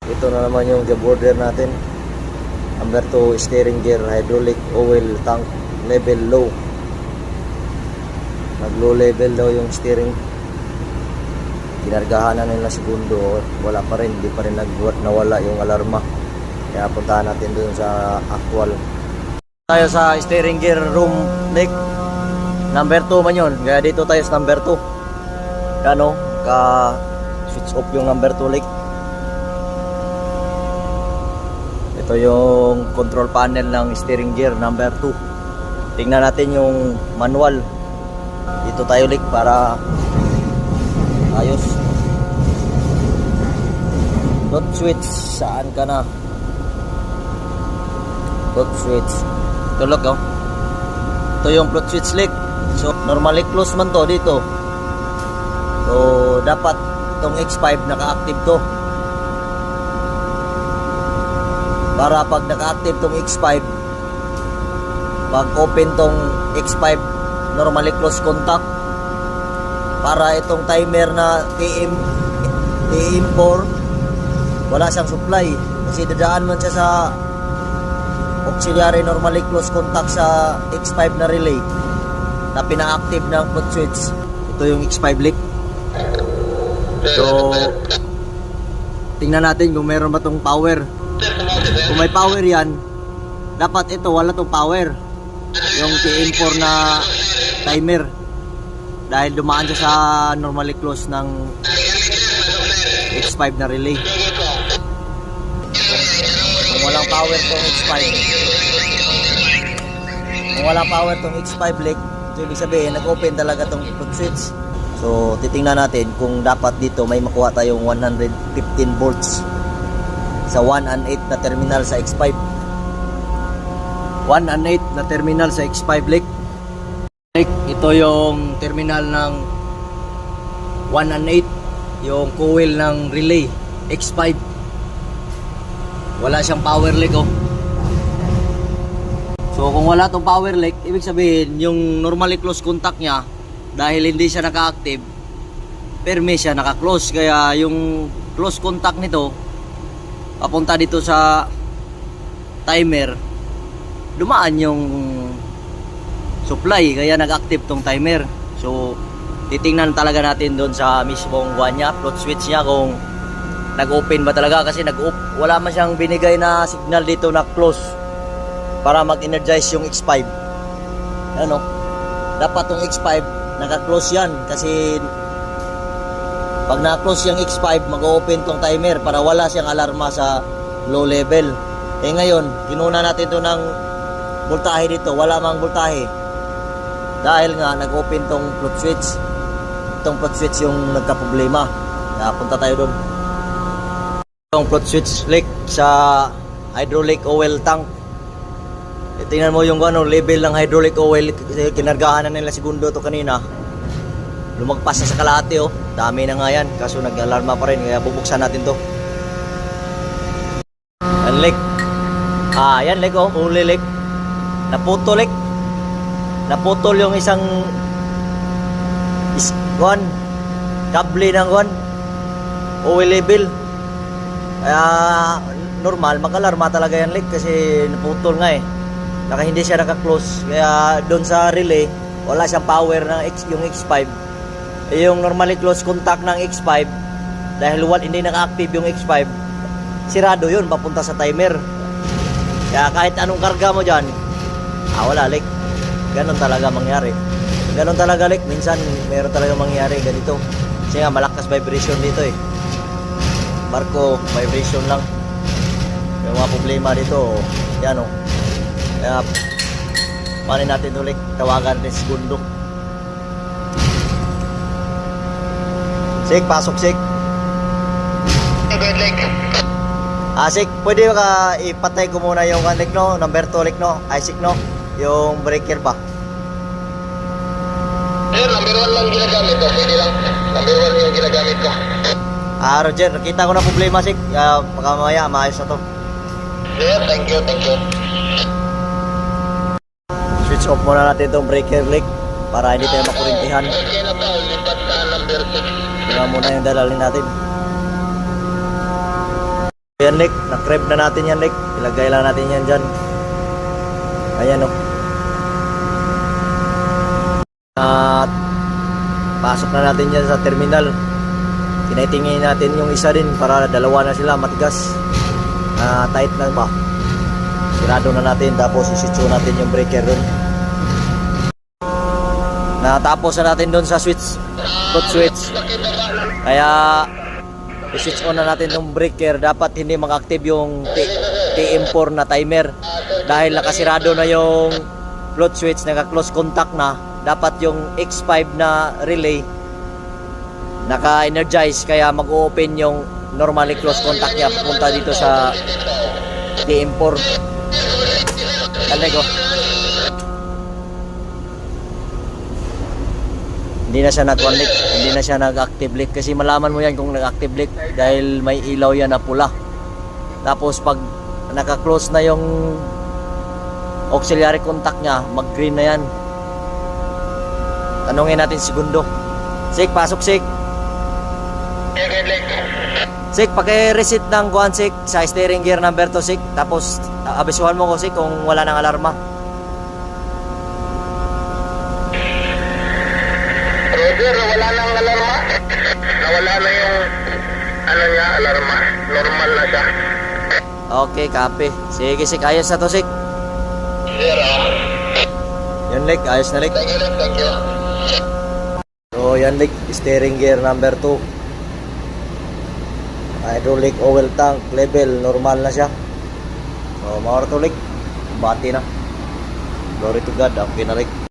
Ito na naman yung job order natin. Number 2, steering gear, hydraulic oil tank, level low. Nag low level daw yung steering. Kinargahan na nila segundo, wala pa rin, hindi pa rin nawala yung alarma. Kaya puntahan natin dun sa actual. Tayo sa steering gear room, Nick. Number 2 man yun, kaya dito tayo sa number 2. Ano, switch off yung number 2, Nick. Ito yung control panel ng steering gear number 2. Tingnan natin yung manual. Dito tayo, Nick, para ayos. Dot switch, saan ka na? Dot switch. Tulog, oh. Ito yung float switch, Nick. So normally close man to dito. So dapat itong X5 naka-active to. Para pag naka-active tong X5, pag open tong X5, normally close contact. Para itong timer na TM4 wala siyang supply kasi dadaan man siya sa auxiliary normally close contact sa X5 na relay na pina-active ng float switch. Ito yung X5 leak. So tingnan natin kung meron ba tong power. Kung may power yan, dapat ito wala tong power, yung TM4 na timer, dahil dumaan siya sa normally close ng X5 na relay. Kung walang power tong X5, kung walang power tong X5 leak, so ibig sabihin nag-open talaga tong float switch. So titingnan natin kung dapat dito may makuha tayong 115 volts sa 1 and 8 na terminal sa X5. 1 and 8 na terminal sa X5 leak. Ito yung terminal ng 1 and 8, yung coil ng relay X5. Wala siyang power leak, oh. So kung wala tong power leak, ibig sabihin yung normally close contact niya, dahil hindi siya naka-active, perme siya naka-close. Kaya yung close contact nito papunta dito sa timer, dumaan yung supply, kaya nag-active tong timer. So titingnan talaga natin doon sa mismong float switch niya kung nag-open ba talaga, kasi wala man siyang binigay na signal dito na close para mag-energize yung X5. Ano, dapat tong X5 naka-close yan, kasi pag na-close yung X5, mag-open tong timer para wala siyang alarma sa low level. Eh ngayon, kinuna natin to ng voltahe dito, wala mang voltahe. Dahil nga, nag-open tong float switch. Itong float switch yung nagka-problema. Kaya punta tayo doon. Itong float switch leak sa hydraulic oil tank. E, tingnan mo yung level ng hydraulic oil. Kinargahan na nila segundo to kanina. Lumagpas na sa kalahati, oh. Dami na nga yan, kaso nag-alarma pa rin, kaya bubuksan natin to. Yan, leak. Yan, leak, oh. Uli leak. Naputol, leak. Naputol yung isang kable ng oil level. Kaya normal, mag-alarma talaga yan, leak, kasi naputol nga, eh. Hindi siya naka-close. Kaya doon sa relay, wala siyang power ng yung X5. Yung normally close contact ng X5, dahil hindi naka-active yung X5, sirado yun, papunta sa timer. Kaya kahit anong karga mo dyan, wala, leak. Ganon talaga mangyari. Ganon talaga, leak. Minsan meron talaga mangyari ganito, kasi nga malakas vibration dito, eh. Barko, vibration lang. Yung mga problema dito, yan, oh. Kaya panin natin ulit, tawagan rin segundo. Sik, pasok, Sik. Good, Lek. Sik, pwede ka ipatay ko muna yung Lek, no? Number 2, Lek, no? Sik, no? Yung breaker ba? Number 1 lang ginagamit ko. Pwede lang. Number 1 yung ginagamit ko. Roger, nakita ko na problema, Sik. Baka mamaya, maayos na to. Yeah, thank you, thank you. Switch off muna natin itong breaker, Lek, para hindi tayo makurintihan. Okay na to, lipat na number 6. Tingnan muna yung dalalin natin. yan Nick, na-crib na natin yan Nick. Ilagay lang natin yan dyan. Ayan o. At pasok na natin yan sa terminal. Tinaitingin natin yung isa din para dalawa na sila matigas. Tight na ba? Sirado na natin tapos isitso natin yung breaker dun. Natapos na natin dun sa switch, foot switch. Kaya i-switch on na natin yung breaker. Dapat hindi mag-active yung TM4 na timer dahil nakasirado na yung float switch, naka-close contact na. Dapat yung X5 na relay naka-energize, kaya mag-open yung normally close contact niya pupunta dito sa TM4. Talag ko. Hindi na siya nag-connect, hindi na siya nag-active leak kasi malaman mo yan kung nag-active leak dahil may ilaw yan na pula. Tapos pag naka-close na yung auxiliary contact niya, mag-green na yan. Tanungin natin segundo. Sik, pasok Sik. Sik, paki-reset ng kuhan Sik sa steering gear number 2 Sik. Tapos abisuhan mo ko Sik kung wala nang alarma. Roger, wala nang alarma. Nawala na yung alarma. Normal na siya. Okay, copy. Sige Sik, ayos na to Sik. Sir, Yan Lik, ayos na Lik. thank you, thank you. So yan Lik, steering gear number 2. Hydraulic oil tank level, normal na siya. So maura to Lik, bati na. Glory to God, okay na Lik.